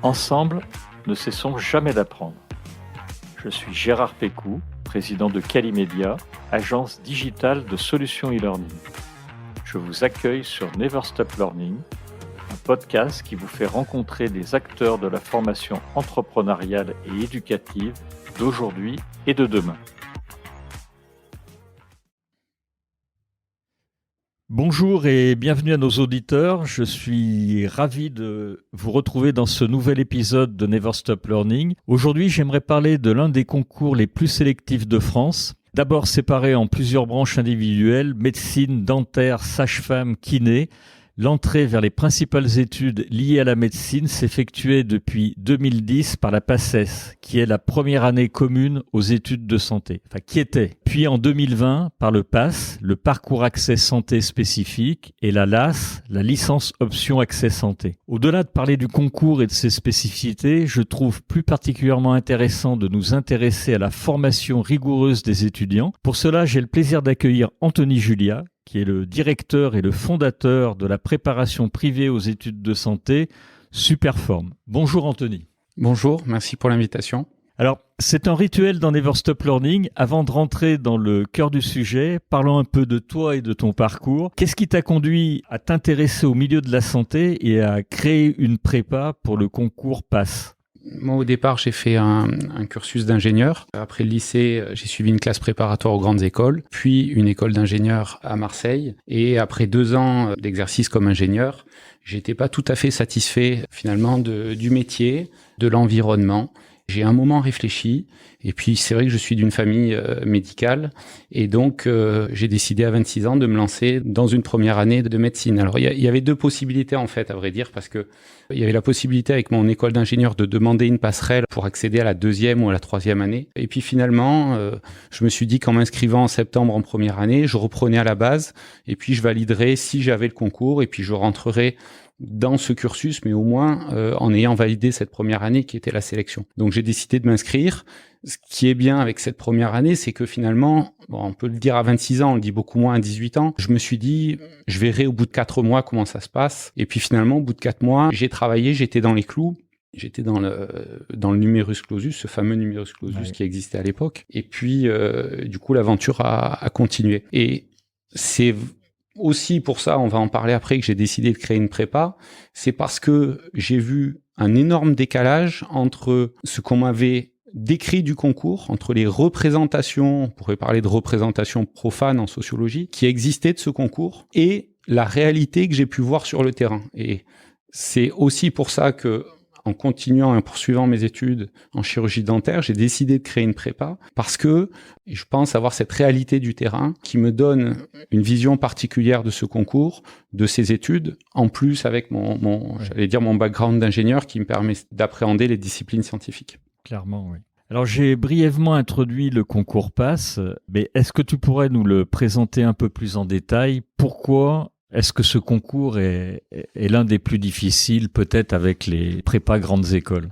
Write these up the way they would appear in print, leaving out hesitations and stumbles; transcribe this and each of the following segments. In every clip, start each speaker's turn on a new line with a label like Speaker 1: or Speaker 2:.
Speaker 1: Ensemble, ne cessons jamais d'apprendre. Je suis Gérard Pécou, président de Calimedia, agence digitale de solutions e-learning. Je vous accueille sur Never Stop Learning, un podcast qui vous fait rencontrer des acteurs de la formation entrepreneuriale et éducative d'aujourd'hui et de demain. Bonjour et bienvenue à nos auditeurs. Je suis ravi de vous retrouver dans ce nouvel épisode de Never Stop Learning. Aujourd'hui, j'aimerais parler de l'un des concours les plus sélectifs de France. D'abord séparé en plusieurs branches individuelles, médecine, dentaire, sage-femme, kiné. L'entrée vers les principales études liées à la médecine s'effectuait depuis 2010 par la PACES, qui est la première année commune aux études de santé, qui était. Puis en 2020 par le PASS, le parcours accès santé spécifique, et la LAS, la licence option accès santé. Au-delà de parler du concours et de ses spécificités, je trouve plus particulièrement intéressant de nous intéresser à la formation rigoureuse des étudiants. Pour cela, j'ai le plaisir d'accueillir Anthony Julia, qui est le directeur et le fondateur de la préparation privée aux études de santé, Superform. Bonjour Anthony.
Speaker 2: Bonjour, merci pour l'invitation.
Speaker 1: Alors, c'est un rituel dans Never Stop Learning. Avant de rentrer dans le cœur du sujet, parlons un peu de toi et de ton parcours. Qu'est-ce qui t'a conduit à t'intéresser au milieu de la santé et à créer une prépa pour le concours PASS ?
Speaker 2: Moi, au départ, j'ai fait un cursus d'ingénieur. Après le lycée, j'ai suivi une classe préparatoire aux grandes écoles, puis une école d'ingénieur à Marseille. Et après 2 ans d'exercice comme ingénieur, j'étais pas tout à fait satisfait finalement du métier, de l'environnement. J'ai un moment réfléchi, et puis c'est vrai que je suis d'une famille médicale, et donc j'ai décidé à 26 ans de me lancer dans une première année de médecine. Alors il y avait 2 possibilités en fait, à vrai dire, parce que il y avait la possibilité avec mon école d'ingénieur de demander une passerelle pour accéder à la 2e ou à la 3e année. Et puis finalement, je me suis dit qu'en m'inscrivant en septembre en première année, je reprenais à la base, et puis je validerais si j'avais le concours, et puis je rentrerais dans ce cursus, mais au moins en ayant validé cette première année qui était la sélection. Donc j'ai décidé de m'inscrire. Ce qui est bien avec cette première année, c'est que finalement, on peut le dire à 26 ans, on le dit beaucoup moins à 18 ans, je me suis dit, je verrai au bout de 4 mois comment ça se passe. Et puis finalement, au bout de 4 mois, j'ai travaillé, j'étais dans les clous. J'étais dans le numerus clausus, ce fameux numerus clausus qui existait à l'époque. Et puis, du coup, l'aventure a continué. Et c'est aussi pour ça, on va en parler après, que j'ai décidé de créer une prépa. C'est parce que j'ai vu un énorme décalage entre ce qu'on m'avait décrit du concours, entre les représentations, on pourrait parler de représentations profanes en sociologie, qui existaient de ce concours, et la réalité que j'ai pu voir sur le terrain. Et c'est aussi pour ça que, en continuant et en poursuivant mes études en chirurgie dentaire, j'ai décidé de créer une prépa parce que je pense avoir cette réalité du terrain qui me donne une vision particulière de ce concours, de ces études, en plus avec mon background d'ingénieur qui me permet d'appréhender les disciplines scientifiques.
Speaker 1: Clairement, oui. Alors, j'ai brièvement introduit le concours PASS, mais est-ce que tu pourrais nous le présenter un peu plus en détail ? Pourquoi est-ce que ce concours est l'un des plus difficiles, peut-être avec les prépas grandes écoles ?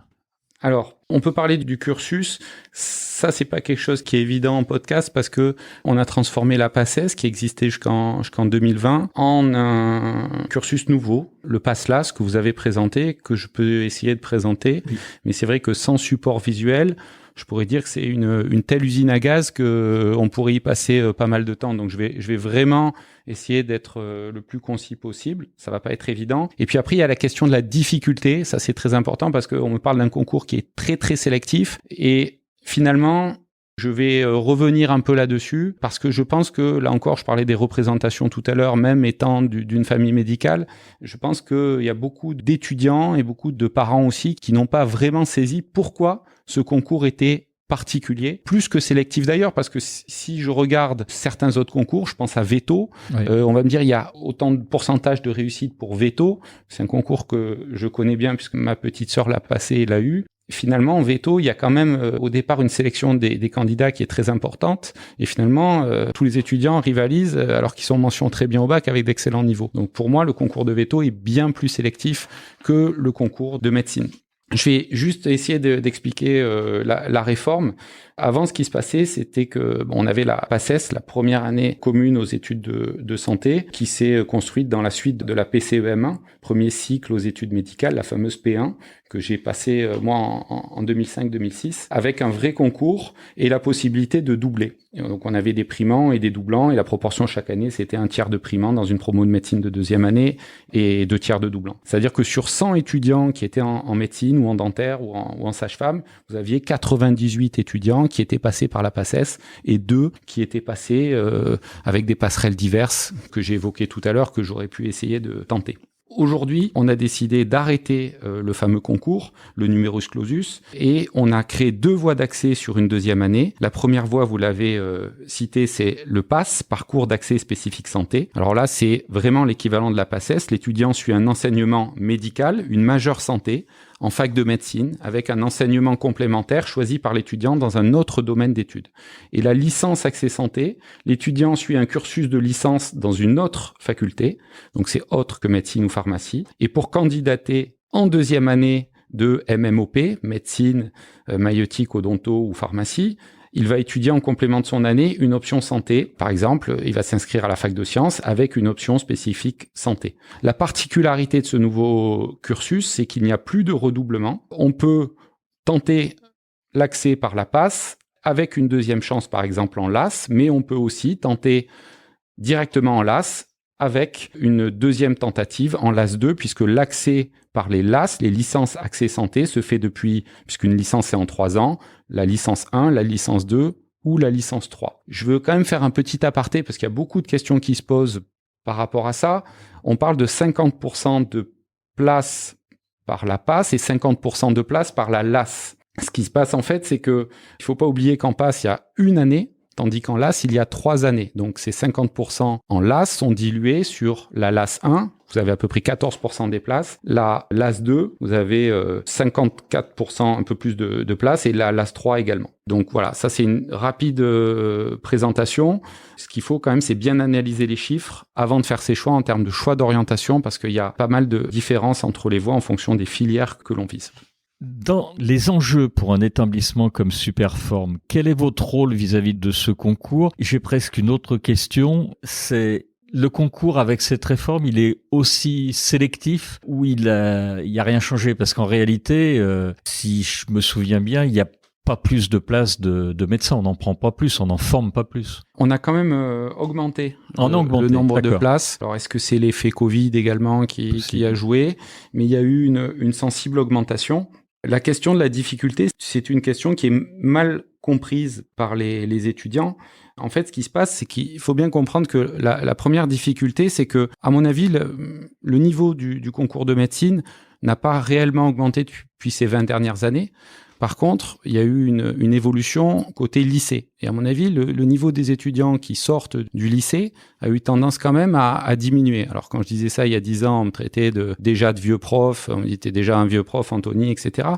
Speaker 2: Alors, on peut parler du cursus. Ça, c'est pas quelque chose qui est évident en podcast parce que on a transformé la PACES, qui existait jusqu'en 2020, en un cursus nouveau, le PASS-LAS que vous avez présenté, que je peux essayer de présenter. Oui. Mais c'est vrai que sans support visuel, je pourrais dire que c'est une telle usine à gaz que on pourrait y passer pas mal de temps. Donc je vais vraiment essayer d'être le plus concis possible. Ça va pas être évident. Et puis après, il y a la question de la difficulté. Ça, c'est très important parce qu'on me parle d'un concours qui est très, très sélectif. Et finalement, je vais revenir un peu là-dessus parce que je pense que, là encore, je parlais des représentations tout à l'heure, même étant d'une famille médicale, je pense qu'il y a beaucoup d'étudiants et beaucoup de parents aussi qui n'ont pas vraiment saisi pourquoi ce concours était particulier, plus que sélectif d'ailleurs, parce que si je regarde certains autres concours, je pense à Veto, on va me dire il y a autant de pourcentage de réussite pour Veto, c'est un concours que je connais bien puisque ma petite sœur l'a passé et l'a eu. Finalement, en Veto, il y a quand même au départ une sélection des candidats qui est très importante et finalement, tous les étudiants rivalisent alors qu'ils sont mention très bien au bac avec d'excellents niveaux. Donc pour moi, le concours de Veto est bien plus sélectif que le concours de médecine. Je vais juste essayer d'expliquer la réforme. Avant, ce qui se passait, c'était que on avait la PACES, la première année commune aux études de santé, qui s'est construite dans la suite de la PCEM1, premier cycle aux études médicales, la fameuse P1, que j'ai passé moi en 2005-2006, avec un vrai concours et la possibilité de doubler. Et donc on avait des primants et des doublants, et la proportion chaque année, c'était 1/3 de primants dans une promo de médecine de deuxième année et 2/3 de doublants. C'est-à-dire que sur 100 étudiants qui étaient en médecine ou en dentaire ou en sage-femme, vous aviez 98 étudiants qui étaient passés par la PACES et 2 qui étaient passés avec des passerelles diverses que j'ai évoquées tout à l'heure, que j'aurais pu essayer de tenter. Aujourd'hui, on a décidé d'arrêter le fameux concours, le numerus clausus, et on a créé 2 voies d'accès sur une deuxième année. La première voie, vous l'avez citée, c'est le PASS, parcours d'accès spécifique santé. Alors là, c'est vraiment l'équivalent de la PACES. L'étudiant suit un enseignement médical, une majeure santé, en fac de médecine, avec un enseignement complémentaire choisi par l'étudiant dans un autre domaine d'études. Et la licence accès santé, l'étudiant suit un cursus de licence dans une autre faculté, donc c'est autre que médecine ou pharmacie. Et pour candidater en deuxième année de MMOP, médecine, maïeutique, odonto ou pharmacie, il va étudier en complément de son année une option santé. Par exemple, il va s'inscrire à la fac de sciences avec une option spécifique santé. La particularité de ce nouveau cursus, c'est qu'il n'y a plus de redoublement. On peut tenter l'accès par la PASS avec une deuxième chance, par exemple en LAS, mais on peut aussi tenter directement en LAS avec une deuxième tentative en LAS 2, puisque l'accès par les LAS, les licences accès santé, se fait depuis, puisqu'une licence est en 3 ans, la licence 1, la licence 2 ou la licence 3. Je veux quand même faire un petit aparté, parce qu'il y a beaucoup de questions qui se posent par rapport à ça. On parle de 50% de places par la PASS et 50% de places par la LAS. Ce qui se passe en fait, c'est que il faut pas oublier qu'en PASS, il y a une année, tandis qu'en LAS, il y a 3 années. Donc, ces 50% en LAS sont dilués sur la LAS 1. Vous avez à peu près 14% des places. La LAS 2, vous avez 54%, un peu plus de places, et la LAS 3 également. Donc voilà, ça c'est une rapide présentation. Ce qu'il faut quand même, c'est bien analyser les chiffres avant de faire ses choix en termes de choix d'orientation, parce qu'il y a pas mal de différences entre les voies en fonction des filières que l'on vise.
Speaker 1: Dans les enjeux pour un établissement comme Superform, quel est votre rôle vis-à-vis de ce concours? J'ai presque une autre question, c'est le concours avec cette réforme, il est aussi sélectif ou il y a rien changé? Parce qu'en réalité, si je me souviens bien, il n'y a pas plus de places de médecins, on n'en prend pas plus, on n'en forme pas plus.
Speaker 2: On a quand même augmenté le nombre de places. Alors, est-ce que c'est l'effet Covid également qui a joué? Mais il y a eu une sensible augmentation. La question de la difficulté, c'est une question qui est mal comprise par les étudiants. En fait, ce qui se passe, c'est qu'il faut bien comprendre que la première difficulté, c'est que, à mon avis, le niveau du concours de médecine n'a pas réellement augmenté depuis ces 20 dernières années. Par contre, il y a eu une évolution côté lycée. Et à mon avis, le niveau des étudiants qui sortent du lycée a eu tendance quand même à diminuer. Alors quand je disais ça il y a 10 ans, on me traitait déjà de vieux prof, on me disait déjà un vieux prof, Anthony, etc.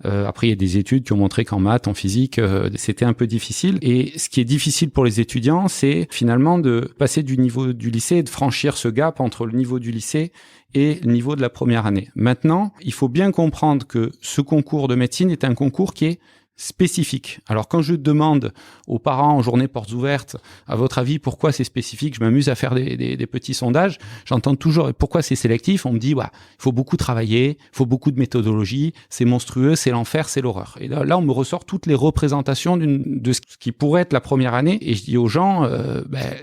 Speaker 2: Après, il y a des études qui ont montré qu'en maths, en physique, c'était un peu difficile. Et ce qui est difficile pour les étudiants, c'est finalement de passer du niveau du lycée et de franchir ce gap entre le niveau du lycée et le niveau de la première année. Maintenant, il faut bien comprendre que ce concours de médecine est un concours qui est spécifique. Alors quand je demande aux parents en journée portes ouvertes, à votre avis, pourquoi c'est spécifique, je m'amuse à faire des petits sondages, j'entends toujours pourquoi c'est sélectif, on me dit il faut beaucoup travailler, il faut beaucoup de méthodologie, c'est monstrueux, c'est l'enfer, c'est l'horreur. Et là on me ressort toutes les représentations de ce qui pourrait être la première année, et je dis aux gens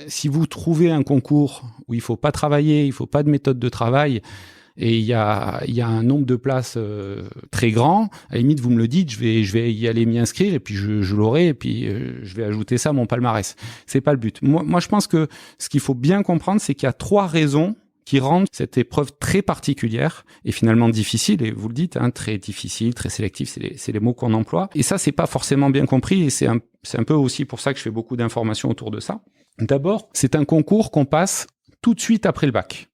Speaker 2: si vous trouvez un concours où il faut pas travailler, il faut pas de méthode de travail, et il y a un nombre de places très grand, à la limite vous me le dites, je vais y aller m'y inscrire et puis je l'aurai et puis je vais ajouter ça à mon palmarès. C'est pas le but. Moi je pense que ce qu'il faut bien comprendre, c'est qu'il y a 3 raisons qui rendent cette épreuve très particulière et finalement difficile, et vous le dites, très difficile, très sélectif, c'est les mots qu'on emploie. Et ça, c'est pas forcément bien compris, et c'est un peu aussi pour ça que je fais beaucoup d'informations autour de ça. D'abord, c'est un concours qu'on passe tout de suite après le bac.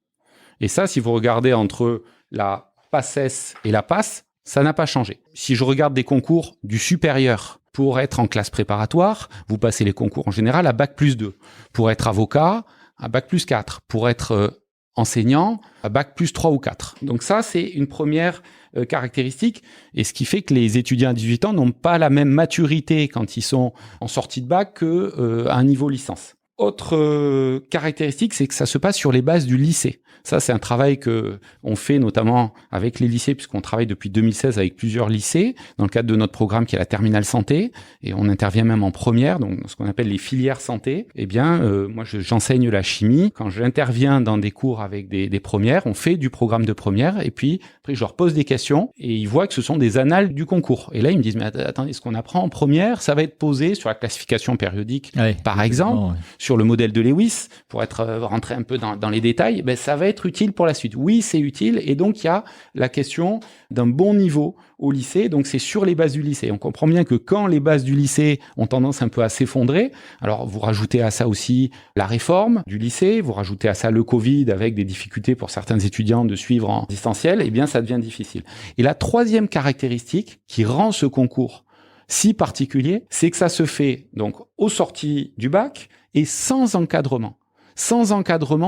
Speaker 2: Et ça, si vous regardez entre la PACES et la PASS, ça n'a pas changé. Si je regarde des concours du supérieur, pour être en classe préparatoire, vous passez les concours en général à Bac+2. Pour être avocat, à Bac+4. Pour être enseignant, à Bac+3 ou 4. Donc ça, c'est une première caractéristique, et ce qui fait que les étudiants à 18 ans n'ont pas la même maturité quand ils sont en sortie de bac qu'à un niveau licence. Autre caractéristique, c'est que ça se passe sur les bases du lycée. Ça, c'est un travail que on fait notamment avec les lycées, puisqu'on travaille depuis 2016 avec plusieurs lycées, dans le cadre de notre programme qui est la terminale santé, et on intervient même en première, donc ce qu'on appelle les filières santé. Eh bien, moi, j'enseigne la chimie. Quand j'interviens dans des cours avec des premières, on fait du programme de première, et puis après, je leur pose des questions, et ils voient que ce sont des annales du concours. Et là, ils me disent, mais attendez, ce qu'on apprend en première, ça va être posé sur la classification périodique, par exemple, sur le modèle de Lewis, pour être rentré un peu dans les détails, ben, ça va être utile pour la suite. Oui, c'est utile. Et donc, il y a la question d'un bon niveau au lycée. Donc, c'est sur les bases du lycée. On comprend bien que quand les bases du lycée ont tendance un peu à s'effondrer, alors vous rajoutez à ça aussi la réforme du lycée, vous rajoutez à ça le Covid avec des difficultés pour certains étudiants de suivre en distanciel, eh bien, ça devient difficile. Et la troisième caractéristique qui rend ce concours si particulier, c'est que ça se fait donc aux sorties du bac et sans encadrement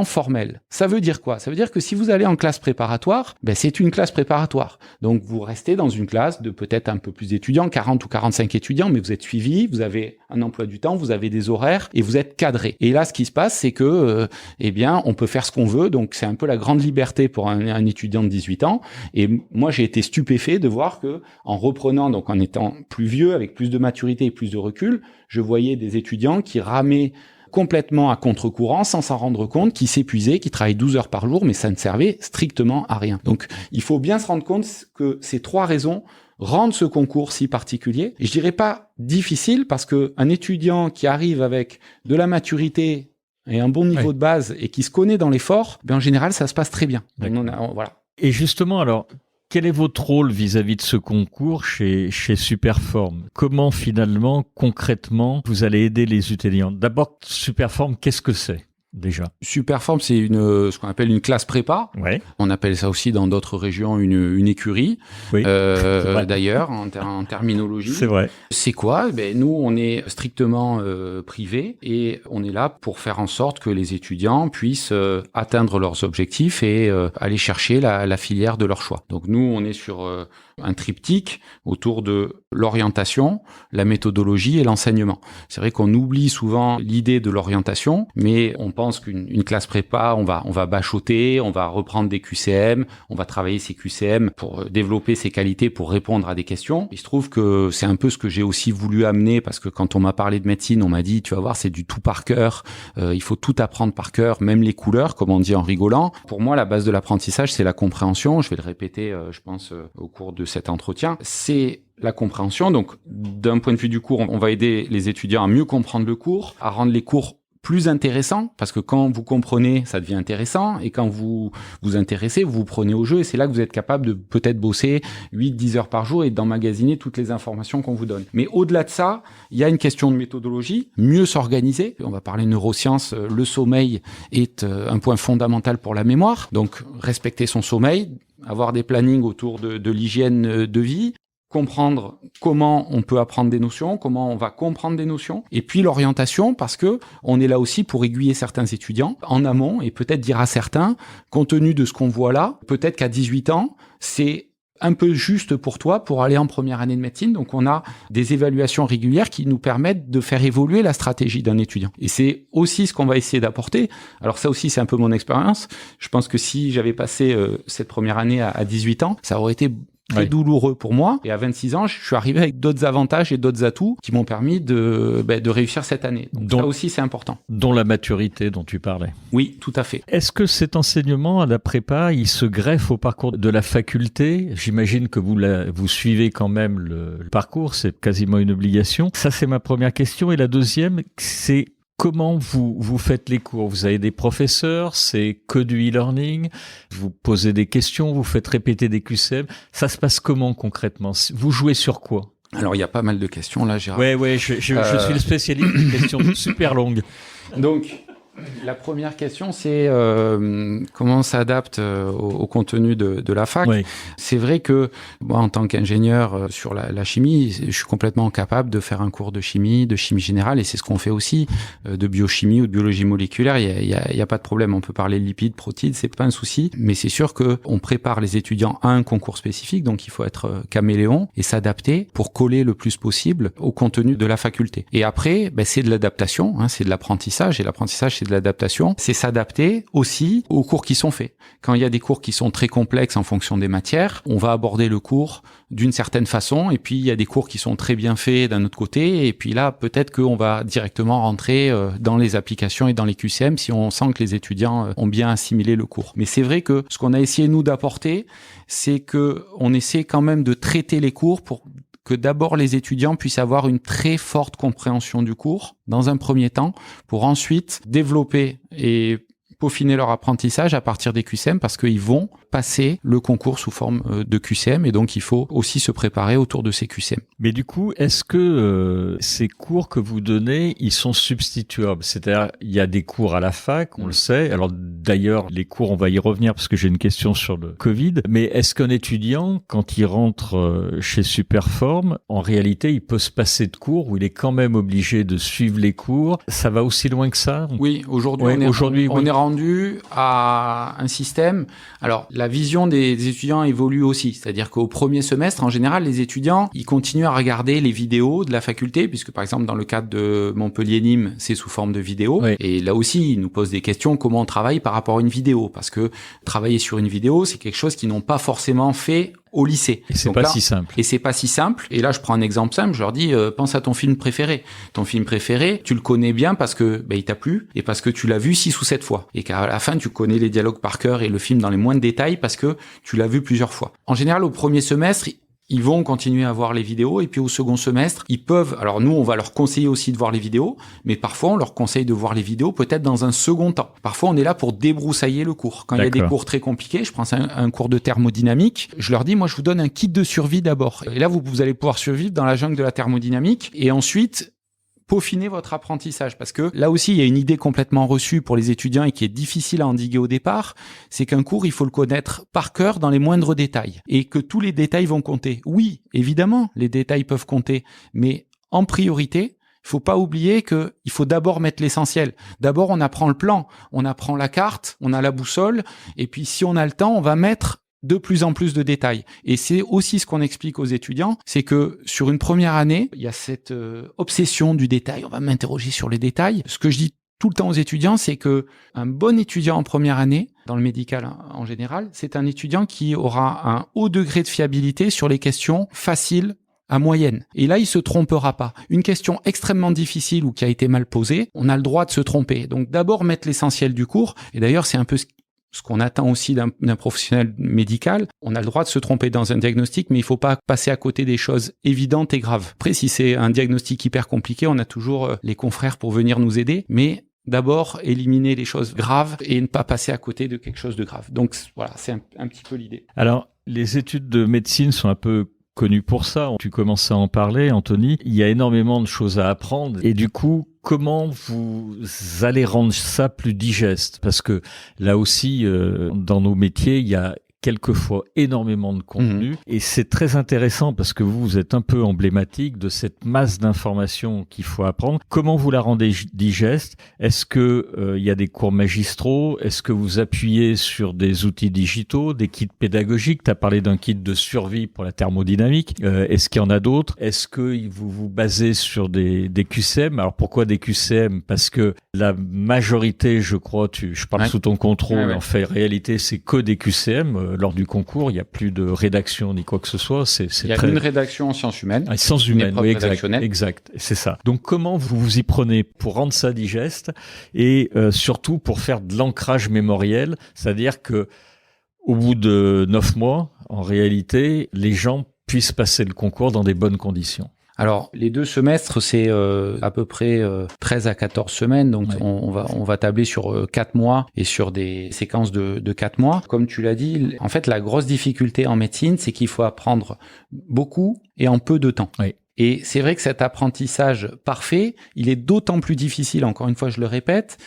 Speaker 2: formel. Ça veut dire quoi? Ça veut dire que si vous allez en classe préparatoire, ben c'est une classe préparatoire. Donc vous restez dans une classe de peut-être un peu plus d'étudiants, 40 ou 45 étudiants, mais vous êtes suivis, vous avez un emploi du temps, vous avez des horaires et vous êtes cadré. Et là, ce qui se passe, c'est que eh bien, on peut faire ce qu'on veut. Donc c'est un peu la grande liberté pour un étudiant de 18 ans. Et moi, j'ai été stupéfait de voir que en reprenant, donc en étant plus vieux, avec plus de maturité et plus de recul, je voyais des étudiants qui ramaient complètement à contre-courant, sans s'en rendre compte, qui s'épuisaient, qui travaillaient 12 heures par jour, mais ça ne servait strictement à rien. Donc, il faut bien se rendre compte que ces trois raisons rendent ce concours si particulier. Et je dirais pas difficile, parce que un étudiant qui arrive avec de la maturité et un bon niveau de base et qui se connaît dans l'effort, ben en général, ça se passe très bien. Voilà.
Speaker 1: Et justement, alors, quel est votre rôle vis-à-vis de ce concours chez Superform? Comment finalement, concrètement, vous allez aider les étudiants? D'abord, Superform, qu'est-ce que c'est déjà?
Speaker 2: Superform, c'est ce qu'on appelle une classe prépa.
Speaker 1: Ouais.
Speaker 2: On appelle ça aussi dans d'autres régions une écurie.
Speaker 1: Oui.
Speaker 2: D'ailleurs, en terminologie.
Speaker 1: C'est vrai.
Speaker 2: C'est quoi? Ben, nous, on est strictement privé et on est là pour faire en sorte que les étudiants puissent atteindre leurs objectifs et aller chercher la filière de leur choix. Donc nous, on est sur un triptyque autour de l'orientation, la méthodologie et l'enseignement. C'est vrai qu'on oublie souvent l'idée de l'orientation, mais on pense qu'une classe prépa, on va bachoter, on va reprendre des QCM, on va travailler ces QCM pour développer ses qualités pour répondre à des questions. Il se trouve que c'est un peu ce que j'ai aussi voulu amener, parce que quand on m'a parlé de médecine, on m'a dit, tu vas voir, c'est du tout par cœur, il faut tout apprendre par cœur, même les couleurs, comme on dit en rigolant. Pour moi, la base de l'apprentissage, c'est la compréhension. Je vais le répéter, je pense, au cours de cet entretien. C'est la compréhension. Donc, d'un point de vue du cours, on va aider les étudiants à mieux comprendre le cours, à rendre les cours plus intéressants, parce que quand vous comprenez, ça devient intéressant, et quand vous vous intéressez, vous prenez au jeu, et c'est là que vous êtes capable de peut-être bosser 8-10 heures par jour et d'emmagasiner toutes les informations qu'on vous donne. Mais au-delà de ça, il y a une question de méthodologie, mieux s'organiser. On va parler neurosciences, le sommeil est un point fondamental pour la mémoire, donc respecter son sommeil, avoir des plannings autour de l'hygiène de vie, comprendre comment on peut apprendre des notions, comment on va comprendre des notions, et puis l'orientation, parce que on est là aussi pour aiguiller certains étudiants en amont, et peut-être dire à certains, compte tenu de ce qu'on voit là, peut-être qu'à 18 ans, c'est un peu juste pour toi pour aller en première année de médecine. Donc on a des évaluations régulières qui nous permettent de faire évoluer la stratégie d'un étudiant. Et c'est aussi ce qu'on va essayer d'apporter. Alors ça aussi, c'est un peu mon expérience. Je pense que si j'avais passé cette première année à 18 ans, ça aurait été très douloureux pour moi. Et à 26 ans, je suis arrivé avec d'autres avantages et d'autres atouts qui m'ont permis de réussir cette année. Donc ça aussi, c'est important.
Speaker 1: Dont la maturité dont tu parlais.
Speaker 2: Oui, tout à fait.
Speaker 1: Est-ce que cet enseignement à la prépa, il se greffe au parcours de la faculté? J'imagine que vous suivez quand même le parcours, c'est quasiment une obligation. Ça, c'est ma première question. Et la deuxième, c'est comment vous faites les cours? Vous avez des professeurs, c'est que du e-learning, vous posez des questions, vous faites répéter des QCM. Ça se passe comment concrètement? Vous jouez sur quoi?
Speaker 2: Alors, il y a pas mal de questions là, Gérard.
Speaker 1: Ouais, je suis le spécialiste des questions super longues.
Speaker 2: Donc, La première question, c'est comment on s'adapte au contenu de la fac.
Speaker 1: Oui.
Speaker 2: C'est vrai que moi, en tant qu'ingénieur sur la chimie, je suis complètement capable de faire un cours de chimie générale, et c'est ce qu'on fait aussi, de biochimie ou de biologie moléculaire. Il y a pas de problème. On peut parler de lipides, protéines, c'est pas un souci. Mais c'est sûr que on prépare les étudiants à un concours spécifique, donc il faut être caméléon et s'adapter pour coller le plus possible au contenu de la faculté. Et après, c'est de l'adaptation, c'est de l'apprentissage, et l'apprentissage, c'est de l'adaptation. C'est s'adapter aussi aux cours qui sont faits. Quand il y a des cours qui sont très complexes en fonction des matières, on va aborder le cours d'une certaine façon, et puis il y a des cours qui sont très bien faits d'un autre côté, et puis là, peut-être qu'on va directement rentrer dans les applications et dans les QCM si on sent que les étudiants ont bien assimilé le cours. Mais c'est vrai que ce qu'on a essayé, nous, d'apporter, c'est que on essaie quand même de traiter les cours pour que d'abord les étudiants puissent avoir une très forte compréhension du cours dans un premier temps, pour ensuite développer et peaufiner leur apprentissage à partir des QCM, parce qu'ils vont passer le concours sous forme de QCM, et donc il faut aussi se préparer autour de ces QCM.
Speaker 1: Mais du coup, est-ce que ces cours que vous donnez, ils sont substituables? C'est-à-dire, il y a des cours à la fac, on le sait. Alors d'ailleurs, les cours, on va y revenir parce que j'ai une question sur le Covid. Mais est-ce qu'un étudiant, quand il rentre chez Superform, en réalité, il peut se passer de cours ou il est quand même obligé de suivre les cours? Ça va aussi loin que ça?
Speaker 2: Oui, aujourd'hui, on est rendu à un système. Alors, la vision des étudiants évolue aussi. C'est-à-dire qu'au premier semestre, en général, les étudiants, ils continuent à regarder les vidéos de la faculté, puisque par exemple, dans le cadre de Montpellier-Nîmes, c'est sous forme de vidéo. Oui. Et là aussi, ils nous posent des questions, comment on travaille par rapport à une vidéo. Parce que travailler sur une vidéo, c'est quelque chose qu'ils n'ont pas forcément fait au lycée.
Speaker 1: Et c'est pas si simple.
Speaker 2: Et c'est pas si simple. Et là, je prends un exemple simple. Je leur dis, pense à ton film préféré. Ton film préféré, tu le connais bien parce que il t'a plu et parce que tu l'as vu 6 ou 7 fois. Et qu'à la fin, tu connais les dialogues par cœur et le film dans les moindres détails parce que tu l'as vu plusieurs fois. En général, au premier semestre, ils vont continuer à voir les vidéos, et puis au second semestre, ils peuvent, alors nous, on va leur conseiller aussi de voir les vidéos, mais parfois, on leur conseille de voir les vidéos peut-être dans un second temps. Parfois, on est là pour débroussailler le cours. Quand il y a des cours très compliqués, je prends un cours de thermodynamique, je leur dis, moi, je vous donne un kit de survie d'abord. Et là, vous allez pouvoir survivre dans la jungle de la thermodynamique, et ensuite, peaufiner votre apprentissage, parce que là aussi il y a une idée complètement reçue pour les étudiants et qui est difficile à endiguer au départ, c'est qu'un cours il faut le connaître par cœur dans les moindres détails et que tous les détails vont compter. Oui, évidemment, les détails peuvent compter, mais en priorité, il faut pas oublier que il faut d'abord mettre l'essentiel. D'abord, on apprend le plan, on apprend la carte, on a la boussole, et puis si on a le temps, on va mettre de plus en plus de détails. Et c'est aussi ce qu'on explique aux étudiants, c'est que sur une première année, il y a cette obsession du détail. On va m'interroger sur les détails. Ce que je dis tout le temps aux étudiants, c'est que un bon étudiant en première année, dans le médical en général, c'est un étudiant qui aura un haut degré de fiabilité sur les questions faciles à moyenne. Et là, il se trompera pas. Une question extrêmement difficile ou qui a été mal posée, on a le droit de se tromper. Donc d'abord mettre l'essentiel du cours. Et d'ailleurs, c'est un peu ce qu'on attend aussi d'un professionnel médical. On a le droit de se tromper dans un diagnostic, mais il faut pas passer à côté des choses évidentes et graves. Après, si c'est un diagnostic hyper compliqué, on a toujours les confrères pour venir nous aider, mais d'abord éliminer les choses graves et ne pas passer à côté de quelque chose de grave. Donc voilà, c'est un petit peu l'idée.
Speaker 1: Alors, les études de médecine sont un peu connues pour ça. Tu commences à en parler, Anthony. Il y a énormément de choses à apprendre et du coup, comment vous allez rendre ça plus digeste? Parce que là aussi, dans nos métiers, il y a quelquefois énormément de contenu et c'est très intéressant parce que vous êtes un peu emblématique de cette masse d'informations qu'il faut apprendre. Comment vous la rendez digeste? Est-ce que il y a des cours magistraux? Est-ce que vous appuyez sur des outils digitaux, des kits pédagogiques? Tu as parlé d'un kit de survie pour la thermodynamique. Est-ce qu'il y en a d'autres? Est-ce que vous vous basez sur des QCM? Alors pourquoi des QCM? Parce que la majorité, je crois, je parle sous ton contrôle, en fait, réalité, c'est que des QCM. Lors du concours, il n'y a plus de rédaction ni quoi que ce soit.
Speaker 2: Il y a une rédaction en sciences humaines.
Speaker 1: Ah, sciences humaines, oui, exact, c'est ça. Donc, comment vous vous y prenez pour rendre ça digeste et surtout pour faire de l'ancrage mémoriel, c'est-à-dire que au bout de 9 mois, en réalité, les gens puissent passer le concours dans des bonnes conditions.
Speaker 2: Alors, les 2 semestres, c'est à peu près 13 à 14 semaines. Donc, on va tabler sur 4 mois et sur des séquences de 4 mois. Comme tu l'as dit, en fait, la grosse difficulté en médecine, c'est qu'il faut apprendre beaucoup et en peu de temps. Oui. Et c'est vrai que cet apprentissage parfait, il est d'autant plus difficile, encore une fois, je le répète,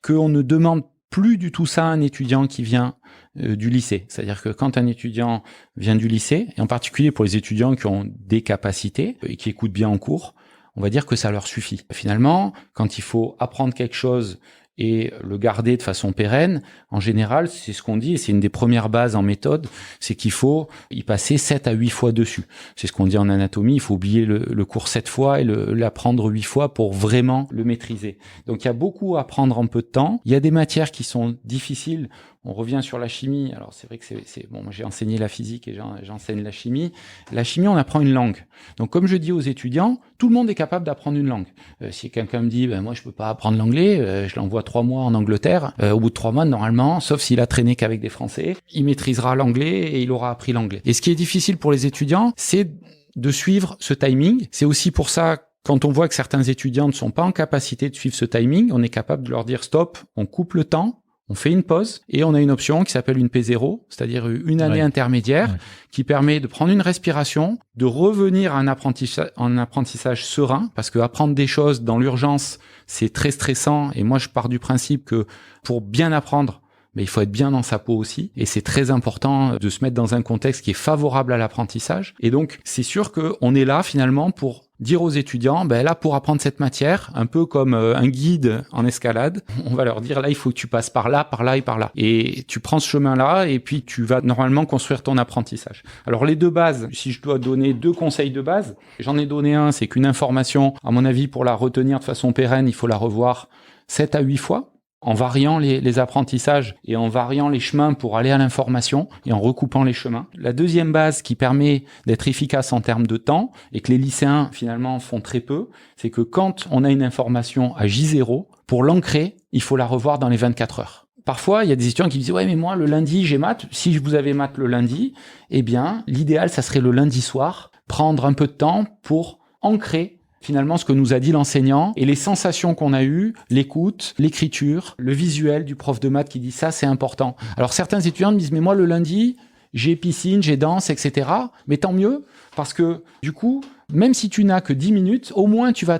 Speaker 2: qu'on ne demande plus du tout ça à un étudiant qui vient du lycée. C'est-à-dire que quand un étudiant vient du lycée, et en particulier pour les étudiants qui ont des capacités et qui écoutent bien en cours, on va dire que ça leur suffit. Finalement, quand il faut apprendre quelque chose et le garder de façon pérenne, en général, c'est ce qu'on dit, et c'est une des premières bases en méthode, c'est qu'il faut y passer 7 à 8 fois dessus. C'est ce qu'on dit en anatomie, il faut oublier le cours 7 fois et l'apprendre 8 fois pour vraiment le maîtriser. Donc il y a beaucoup à apprendre en peu de temps. Il y a des matières qui sont difficiles. On revient sur la chimie. Alors c'est vrai que c'est bon, moi j'ai enseigné la physique et j'enseigne la chimie. La chimie, on apprend une langue. Donc comme je dis aux étudiants, tout le monde est capable d'apprendre une langue. Si quelqu'un me dit moi je peux pas apprendre l'anglais, je l'envoie 3 mois en Angleterre, au bout de 3 mois normalement, sauf s'il a traîné qu'avec des Français, il maîtrisera l'anglais et il aura appris l'anglais. Et ce qui est difficile pour les étudiants, c'est de suivre ce timing. C'est aussi pour ça quand on voit que certains étudiants ne sont pas en capacité de suivre ce timing, on est capable de leur dire stop, on coupe le temps. On fait une pause et on a une option qui s'appelle une P0, c'est-à-dire une année intermédiaire qui permet de prendre une respiration, de revenir à un apprentissage serein, parce que apprendre des choses dans l'urgence, c'est très stressant. Et moi, je pars du principe que pour bien apprendre, mais il faut être bien dans sa peau aussi. Et c'est très important de se mettre dans un contexte qui est favorable à l'apprentissage. Et donc, c'est sûr qu'on est là finalement pour dire aux étudiants, là, pour apprendre cette matière, un peu comme un guide en escalade, on va leur dire, là, il faut que tu passes par là et par là. Et tu prends ce chemin-là et puis tu vas normalement construire ton apprentissage. Alors, les 2 bases, si je dois donner 2 conseils de base, j'en ai donné un, c'est qu'une information, à mon avis, pour la retenir de façon pérenne, il faut la revoir 7 à 8 fois. En variant les apprentissages et en variant les chemins pour aller à l'information et en recoupant les chemins. La deuxième base qui permet d'être efficace en termes de temps et que les lycéens finalement font très peu, c'est que quand on a une information à J0, pour l'ancrer, il faut la revoir dans les 24 heures. Parfois, il y a des étudiants qui disent « Ouais, mais moi, le lundi, j'ai maths. Si vous avez maths le lundi, eh bien, l'idéal, ça serait le lundi soir, prendre un peu de temps pour ancrer finalement ce que nous a dit l'enseignant et les sensations qu'on a eues, l'écoute, l'écriture, le visuel du prof de maths qui dit ça, c'est important. Alors certains étudiants me disent mais moi le lundi, j'ai piscine, j'ai danse, etc. Mais tant mieux, parce que du coup, même si tu n'as que 10 minutes, au moins tu vas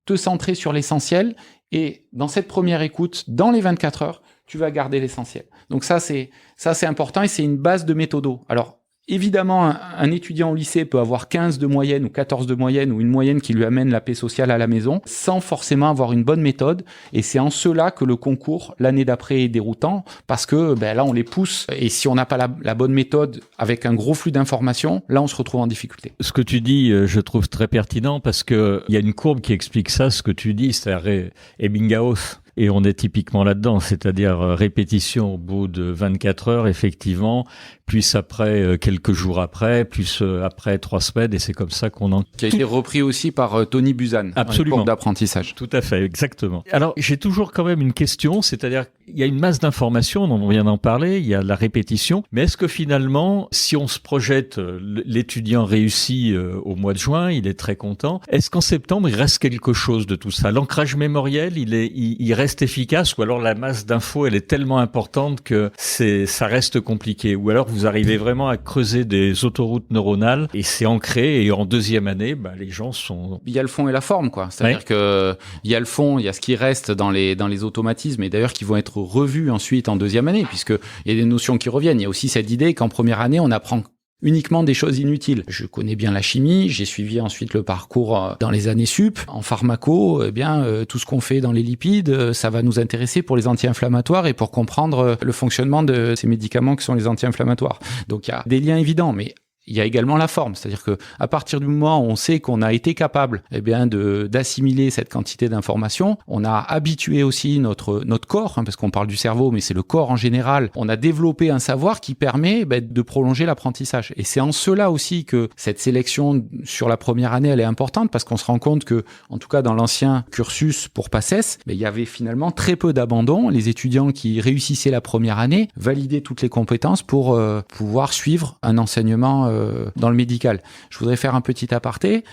Speaker 2: te centrer sur l'essentiel et dans cette première écoute, dans les 24 heures, tu vas garder l'essentiel. Donc ça c'est important et c'est une base de méthodo. Alors évidemment, un étudiant au lycée peut avoir 15 de moyenne ou 14 de moyenne ou une moyenne qui lui amène la paix sociale à la maison sans forcément avoir une bonne méthode. Et c'est en cela que le concours, l'année d'après, est déroutant parce que là, on les pousse. Et si on n'a pas la bonne méthode avec un gros flux d'informations, là, on se retrouve en difficulté.
Speaker 1: Ce que tu dis, je trouve très pertinent parce que il y a une courbe qui explique ça, ce que tu dis, c'est Ebbinghaus. Et on est typiquement là-dedans, c'est-à-dire répétition au bout de 24 heures, effectivement, plus après, quelques jours après, plus après 3 semaines, et c'est comme ça qu'on en...
Speaker 2: Qui a été repris aussi par Tony Buzan.
Speaker 1: Absolument.
Speaker 2: Courbe d'apprentissage.
Speaker 1: Tout à fait, exactement. Alors, j'ai toujours quand même une question, c'est-à-dire, il y a une masse d'informations, on vient d'en parler, il y a la répétition, mais est-ce que finalement, si on se projette, l'étudiant réussit au mois de juin, il est très content, est-ce qu'en septembre, il reste quelque chose de tout ça? L'ancrage mémoriel, il reste efficace, ou alors la masse d'infos, elle est tellement importante que ça reste compliqué, ou alors vous arrivez vraiment à creuser des autoroutes neuronales et c'est ancré, et en deuxième année, les gens sont...
Speaker 2: Il y a le fond et la forme, quoi. C'est-à-dire que il y a le fond, il y a ce qui reste dans les automatismes, et d'ailleurs qui vont être revus ensuite en deuxième année, puisque il y a des notions qui reviennent. Il y a aussi cette idée qu'en première année, on apprend uniquement des choses inutiles. Je connais bien la chimie, j'ai suivi ensuite le parcours dans les années sup. En pharmaco, tout ce qu'on fait dans les lipides, ça va nous intéresser pour les anti-inflammatoires et pour comprendre le fonctionnement de ces médicaments qui sont les anti-inflammatoires. Donc il y a des liens évidents, mais il y a également la forme, c'est-à-dire que à partir du moment où on sait qu'on a été capable d'assimiler cette quantité d'informations, on a habitué aussi notre corps, parce qu'on parle du cerveau, mais c'est le corps en général, on a développé un savoir qui permet de prolonger l'apprentissage. Et c'est en cela aussi que cette sélection sur la première année, elle est importante, parce qu'on se rend compte que, en tout cas dans l'ancien cursus pour PACES, il y avait finalement très peu d'abandon. Les étudiants qui réussissaient la première année validaient toutes les compétences pour pouvoir suivre un enseignement dans le médical. Je voudrais faire un petit aparté.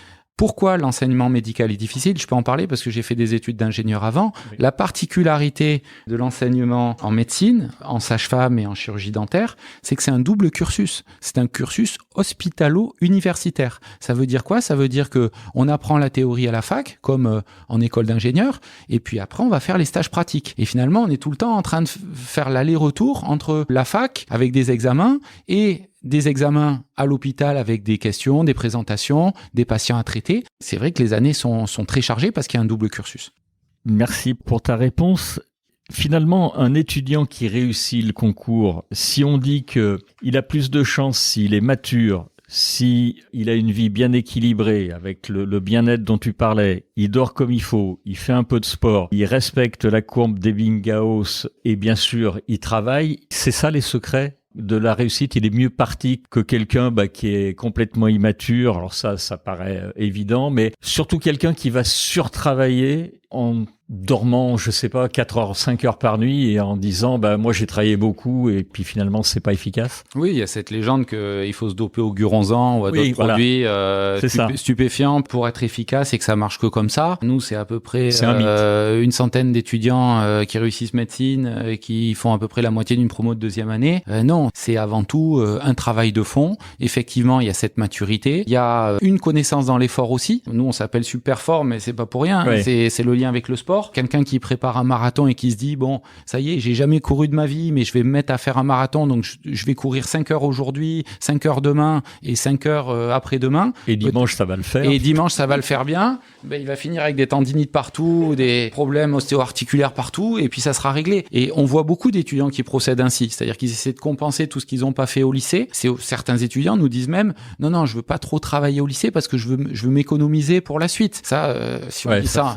Speaker 2: Pourquoi l'enseignement médical est difficile? Je peux en parler parce que j'ai fait des études d'ingénieur avant. Oui. La particularité de l'enseignement en médecine, en sage-femme et en chirurgie dentaire, c'est que c'est un double cursus. C'est un cursus hospitalo-universitaire. Ça veut dire quoi? Ça veut dire que on apprend la théorie à la fac, comme en école d'ingénieur, et puis après on va faire les stages pratiques. Et finalement, on est tout le temps en train de faire l'aller-retour entre la fac avec des examens et des examens à l'hôpital avec des questions, des présentations, des patients à traiter. C'est vrai que les années sont très chargées parce qu'il y a un double cursus.
Speaker 1: Merci pour ta réponse. Finalement, un étudiant qui réussit le concours, si on dit qu'il a plus de chances s'il est mature, s'il a une vie bien équilibrée avec le bien-être dont tu parlais, il dort comme il faut, il fait un peu de sport, il respecte la courbe d'Ebbinghaus et bien sûr, il travaille, c'est ça les secrets de la réussite? Il est mieux parti que quelqu'un qui est complètement immature. Alors ça paraît évident, mais surtout quelqu'un qui va surtravailler en dormant, je sais pas, 4 heures, 5 heures par nuit et en disant, moi j'ai travaillé beaucoup et puis finalement c'est pas efficace.
Speaker 2: Oui, il y a cette légende qu'il faut se doper au guronzan ou à d'autres produits stupéfiants pour être efficace et que ça marche que comme ça. Nous, c'est à peu près une centaine d'étudiants qui réussissent médecine et qui font à peu près la moitié d'une promo de deuxième année. Non, c'est avant tout un travail de fond. Effectivement, il y a cette maturité. Il y a une connaissance dans l'effort aussi. Nous, on s'appelle super fort, mais c'est pas pour rien. Oui. C'est le lien avec le sport. Quelqu'un qui prépare un marathon et qui se dit, bon, ça y est, j'ai jamais couru de ma vie, mais je vais me mettre à faire un marathon, donc je vais courir 5 heures aujourd'hui, 5 heures demain et 5 heures après-demain.
Speaker 1: Et dimanche, ça va le faire.
Speaker 2: Et dimanche, ça va le faire bien. Il va finir avec des tendinites partout, des problèmes ostéo-articulaires partout, et puis ça sera réglé. Et on voit beaucoup d'étudiants qui procèdent ainsi, c'est-à-dire qu'ils essaient de compenser tout ce qu'ils n'ont pas fait au lycée. Certains étudiants nous disent même, non, je veux pas trop travailler au lycée parce que je veux m'économiser pour la suite. Ça, si on dit ça,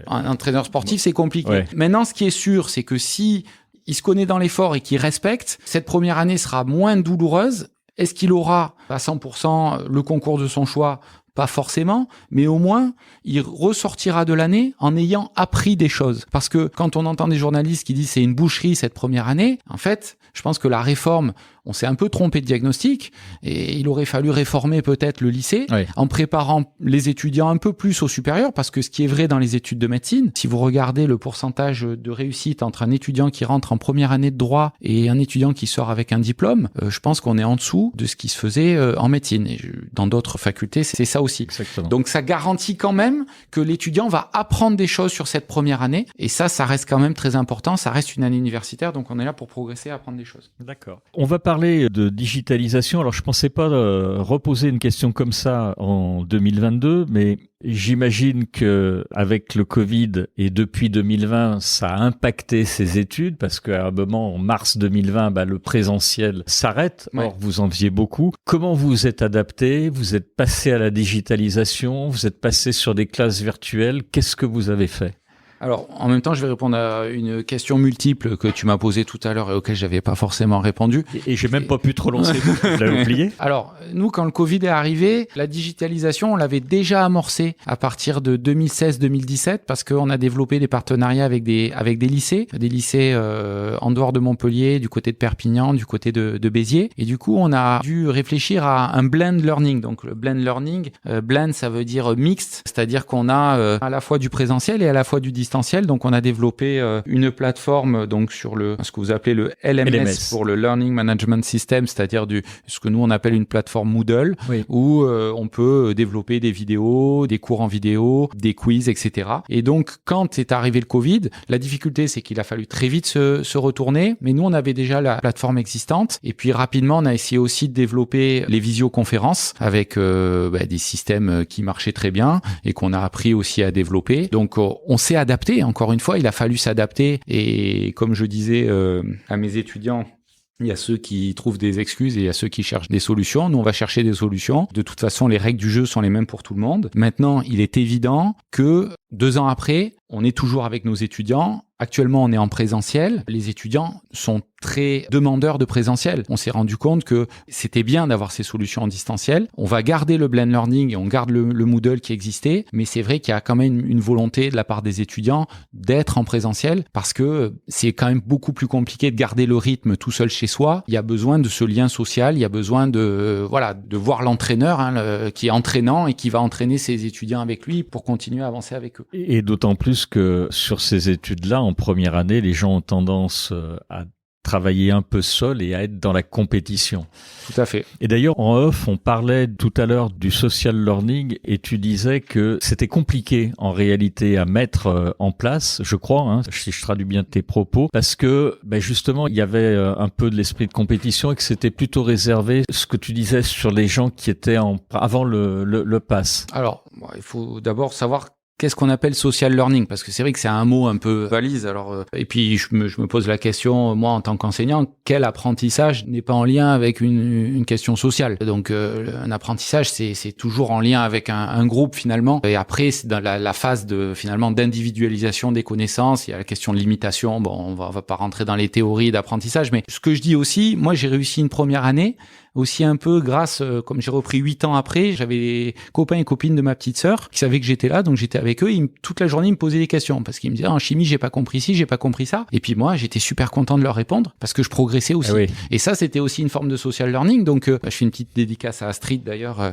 Speaker 2: un entraîneur sportif, c'est compliqué. Ouais. Maintenant, ce qui est sûr, c'est que si il se connaît dans l'effort et qu'il respecte, cette première année sera moins douloureuse. Est-ce qu'il aura à 100% le concours de son choix? Pas forcément, mais au moins, il ressortira de l'année en ayant appris des choses. Parce que quand on entend des journalistes qui disent c'est une boucherie cette première année, en fait, je pense que la réforme, on s'est un peu trompé de diagnostic et il aurait fallu réformer peut-être le lycée en préparant les étudiants un peu plus au supérieur, parce que ce qui est vrai dans les études de médecine, si vous regardez le pourcentage de réussite entre un étudiant qui rentre en première année de droit et un étudiant qui sort avec un diplôme, je pense qu'on est en dessous de ce qui se faisait en médecine. Et dans d'autres facultés, c'est ça aussi.
Speaker 1: Exactement.
Speaker 2: Donc ça garantit quand même que l'étudiant va apprendre des choses sur cette première année, et ça reste quand même très important. Ça reste une année universitaire, donc on est là pour progresser et apprendre des choses.
Speaker 1: D'accord. On va parler de digitalisation. Alors je pensais pas reposer une question comme ça en 2022, mais j'imagine que avec le Covid et depuis 2020, ça a impacté ces études parce qu'à un moment, en mars 2020, le présentiel s'arrête. Ouais. Or, vous en faisiez beaucoup. Comment vous êtes adapté? Vous êtes passé à la digitalisation? Vous êtes passé sur des classes virtuelles? Qu'est-ce que vous avez fait?
Speaker 2: Alors, en même temps, je vais répondre à une question multiple que tu m'as posée tout à l'heure et auquel j'avais pas forcément répondu.
Speaker 1: Et j'ai même pas pu te relancer, je l'avais oublié.
Speaker 2: Alors, nous, quand le Covid est arrivé, la digitalisation, on l'avait déjà amorcée à partir de 2016-2017 parce qu'on a développé des partenariats avec des lycées en dehors de Montpellier, du côté de Perpignan, du côté de Béziers. Et du coup, on a dû réfléchir à un blend learning. Donc, le blend learning, blend, ça veut dire mixte, c'est-à-dire qu'on a à la fois du présentiel et à la fois du distanciel. Donc, on a développé une plateforme donc sur ce que vous appelez le LMS pour le Learning Management System, c'est-à-dire ce que nous on appelle une plateforme Moodle, où on peut développer des vidéos, des cours en vidéo, des quiz, etc. Et donc, quand est arrivé le Covid, la difficulté, c'est qu'il a fallu très vite se retourner. Mais nous, on avait déjà la plateforme existante. Et puis, rapidement, on a essayé aussi de développer les visioconférences avec des systèmes qui marchaient très bien et qu'on a appris aussi à développer. Donc, on s'est adapté. Encore une fois, il a fallu s'adapter. Et comme je disais à mes étudiants, il y a ceux qui trouvent des excuses et il y a ceux qui cherchent des solutions. Nous, on va chercher des solutions. De toute façon, les règles du jeu sont les mêmes pour tout le monde. Maintenant, il est évident que 2 ans après, on est toujours avec nos étudiants. Actuellement, on est en présentiel. Les étudiants sont très demandeurs de présentiel. On s'est rendu compte que c'était bien d'avoir ces solutions en distanciel. On va garder le blend learning et on garde le Moodle qui existait, mais c'est vrai qu'il y a quand même une volonté de la part des étudiants d'être en présentiel parce que c'est quand même beaucoup plus compliqué de garder le rythme tout seul chez soi. Il y a besoin de ce lien social, il y a besoin de voir l'entraîneur qui est entraînant et qui va entraîner ses étudiants avec lui pour continuer à avancer avec eux.
Speaker 1: Et d'autant plus que sur ces études-là, en première année, les gens ont tendance à travailler un peu seul et à être dans la compétition.
Speaker 2: Tout à fait.
Speaker 1: Et d'ailleurs, en off, on parlait tout à l'heure du social learning et tu disais que c'était compliqué en réalité à mettre en place, je crois, si je traduis bien tes propos, parce que justement, il y avait un peu de l'esprit de compétition et que c'était plutôt réservé, ce que tu disais, sur les gens qui étaient avant le pass.
Speaker 2: Alors, il faut d'abord savoir qu'est-ce qu'on appelle social learning? Parce que c'est vrai que c'est un mot un peu valise. Alors, et puis je me pose la question, moi en tant qu'enseignant, quel apprentissage n'est pas en lien avec une question sociale? Donc, un apprentissage, c'est toujours en lien avec un groupe finalement. Et après, c'est dans la phase finalement d'individualisation des connaissances. Il y a la question de l'imitation. Bon, on va pas rentrer dans les théories d'apprentissage, mais ce que je dis aussi, moi j'ai réussi une première année. Aussi un peu grâce, comme j'ai repris 8 ans après, j'avais des copains et copines de ma petite sœur qui savaient que j'étais là, donc j'étais avec eux. Toute la journée, ils me posaient des questions parce qu'ils me disaient en chimie, j'ai pas compris ci, j'ai pas compris ça. Et puis moi, j'étais super content de leur répondre parce que je progressais aussi.
Speaker 1: Oui.
Speaker 2: Et ça, c'était aussi une forme de social learning. Donc, je fais une petite dédicace à Astrid d'ailleurs,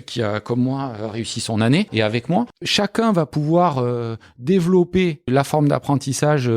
Speaker 2: qui a, comme moi, réussi son année. Et avec moi, chacun va pouvoir développer la forme d'apprentissage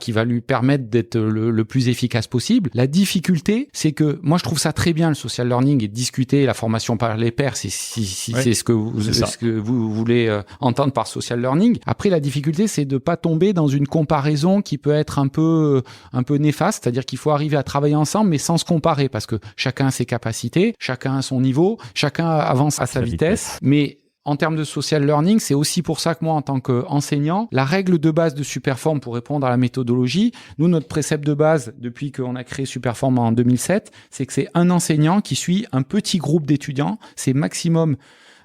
Speaker 2: qui va lui permettre d'être le plus efficace possible. La difficulté, c'est que moi, je trouve ça très bien le social learning et discuter la formation par les pairs, si c'est ce que vous voulez entendre par social learning. Après, la difficulté, c'est de pas tomber dans une comparaison qui peut être un peu néfaste, c'est-à-dire qu'il faut arriver à travailler ensemble, mais sans se comparer, parce que chacun a ses capacités, chacun a son niveau, chacun avance à sa vitesse. Mais en termes de social learning, c'est aussi pour ça que moi, en tant qu'enseignant, la règle de base de Superform, pour répondre à la méthodologie, nous, notre précepte de base, depuis qu'on a créé Superform en 2007, c'est que c'est un enseignant qui suit un petit groupe d'étudiants. C'est maximum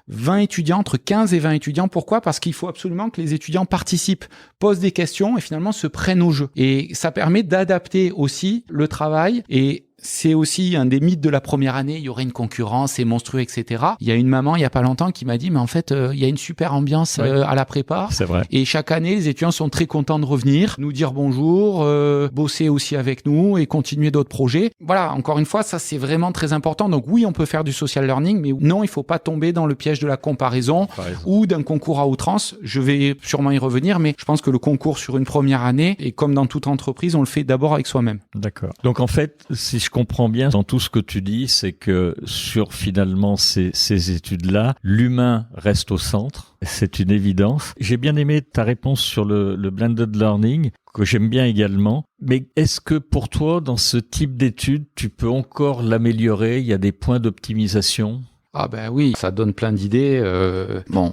Speaker 2: 20 étudiants, entre 15 et 20 étudiants. Pourquoi? Parce qu'il faut absolument que les étudiants participent, posent des questions et finalement se prennent au jeu. Et ça permet d'adapter aussi le travail. Et c'est aussi un des mythes de la première année, il y aurait une concurrence, c'est monstrueux, etc. Il y a une maman, il y a pas longtemps, qui m'a dit, mais en fait, il y a une super ambiance à la prépa.
Speaker 1: C'est vrai.
Speaker 2: Et chaque année, les étudiants sont très contents de revenir, nous dire bonjour, bosser aussi avec nous et continuer d'autres projets. Voilà, encore une fois, ça c'est vraiment très important. Donc oui, on peut faire du social learning, mais non, il faut pas tomber dans le piège de la comparaison ou d'un concours à outrance. Je vais sûrement y revenir, mais je pense que le concours sur une première année, et comme dans toute entreprise, on le fait d'abord avec soi-même.
Speaker 1: D'accord. Donc en fait, si je comprends bien dans tout ce que tu dis, c'est que sur finalement ces études-là, l'humain reste au centre. C'est une évidence. J'ai bien aimé ta réponse sur le blended learning, que j'aime bien également. Mais est-ce que pour toi, dans ce type d'études, tu peux encore l'améliorer? Il y a des points d'optimisation?
Speaker 2: Ah ben oui, ça donne plein d'idées.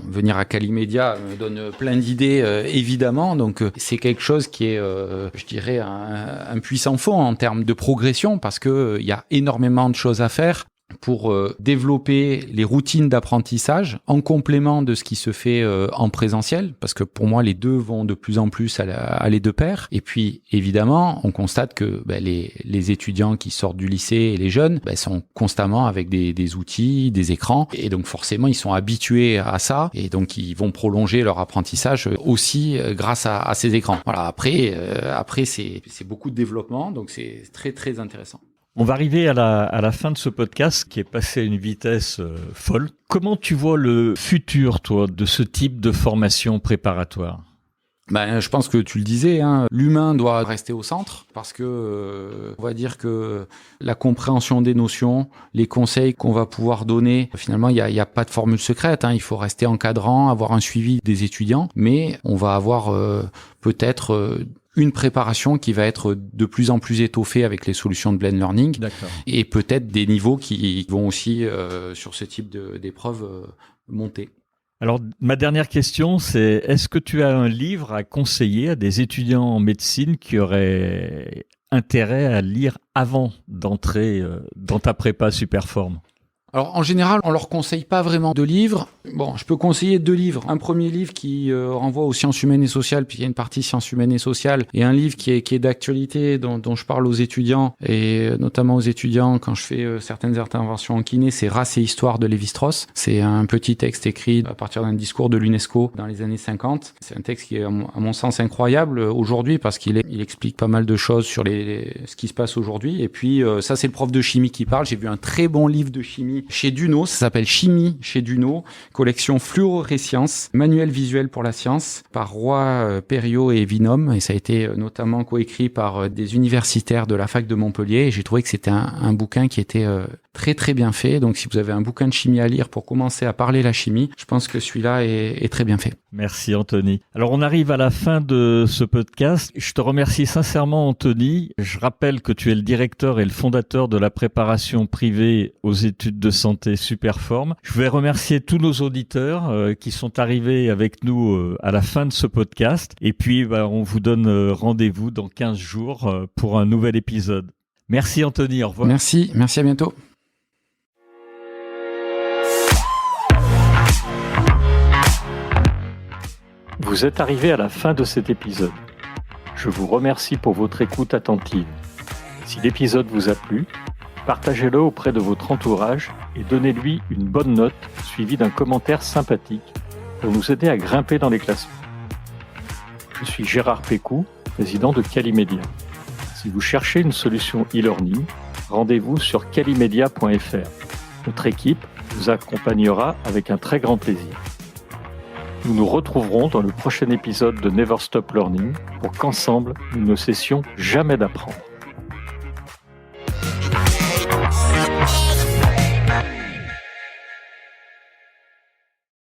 Speaker 2: Venir à Calimedia me donne plein d'idées, évidemment. Donc c'est quelque chose qui est, je dirais, un puissant fond en termes de progression, parce que il y a énormément de choses à faire pour développer les routines d'apprentissage en complément de ce qui se fait en présentiel, parce que pour moi les deux vont de plus en plus aller de pair. Et puis évidemment, on constate que les étudiants qui sortent du lycée et les jeunes sont constamment avec des outils, des écrans, et donc forcément ils sont habitués à ça, et donc ils vont prolonger leur apprentissage aussi grâce à ces écrans. Voilà. Après c'est beaucoup de développement, donc c'est très très intéressant.
Speaker 1: On va arriver à la fin de ce podcast qui est passé à une vitesse folle. Comment tu vois le futur, toi, de ce type de formation préparatoire?
Speaker 2: Je pense que tu le disais, l'humain doit rester au centre, parce que on va dire que la compréhension des notions, les conseils qu'on va pouvoir donner, finalement il y a pas de formule secrète, il faut rester encadrant, avoir un suivi des étudiants, mais on va avoir peut-être une préparation qui va être de plus en plus étoffée avec les solutions de blend learning.
Speaker 1: D'accord.
Speaker 2: Et peut-être des niveaux qui vont aussi sur ce type d'épreuves monter.
Speaker 1: Alors, ma dernière question, c'est est-ce que tu as un livre à conseiller à des étudiants en médecine qui auraient intérêt à lire avant d'entrer dans ta prépa Superform?
Speaker 2: Alors en général, on leur conseille pas vraiment de livres. Bon, je peux conseiller 2 livres. Un premier livre qui renvoie aux sciences humaines et sociales, puis il y a une partie sciences humaines et sociales, et un livre qui est d'actualité, dont je parle aux étudiants, et notamment aux étudiants quand je fais certaines interventions en kiné, c'est Race et histoire de Lévi-Strauss. C'est un petit texte écrit à partir d'un discours de l'UNESCO dans les années 50. C'est un texte qui est à mon sens incroyable aujourd'hui parce qu'il explique pas mal de choses sur ce qui se passe aujourd'hui. Et puis ça, c'est le prof de chimie qui parle. J'ai vu un très bon livre de chimie chez Duno, ça s'appelle Chimie chez Duno, collection Fluorescience, manuel visuel pour la science, par Roy, Perriot et Vinhomme, et ça a été notamment coécrit par des universitaires de la fac de Montpellier, et j'ai trouvé que c'était un bouquin qui était très très bien fait. Donc si vous avez un bouquin de chimie à lire pour commencer à parler la chimie, je pense que celui-là est très bien fait.
Speaker 1: Merci Anthony. Alors on arrive à la fin de ce podcast. Je te remercie sincèrement Anthony. Je rappelle que tu es le directeur et le fondateur de la préparation privée aux études de santé Superform. Je vais remercier tous nos auditeurs qui sont arrivés avec nous à la fin de ce podcast. Et puis on vous donne rendez-vous dans 15 jours pour un nouvel épisode. Merci Anthony, au revoir.
Speaker 2: Merci à bientôt.
Speaker 1: Vous êtes arrivé à la fin de cet épisode. Je vous remercie pour votre écoute attentive. Si l'épisode vous a plu, partagez-le auprès de votre entourage et donnez-lui une bonne note suivie d'un commentaire sympathique pour nous aider à grimper dans les classements. Je suis Gérard Pécou, président de Calimedia. Si vous cherchez une solution e-learning, rendez-vous sur calimedia.fr. Notre équipe vous accompagnera avec un très grand plaisir. Nous nous retrouverons dans le prochain épisode de Never Stop Learning pour qu'ensemble, nous ne cessions jamais d'apprendre.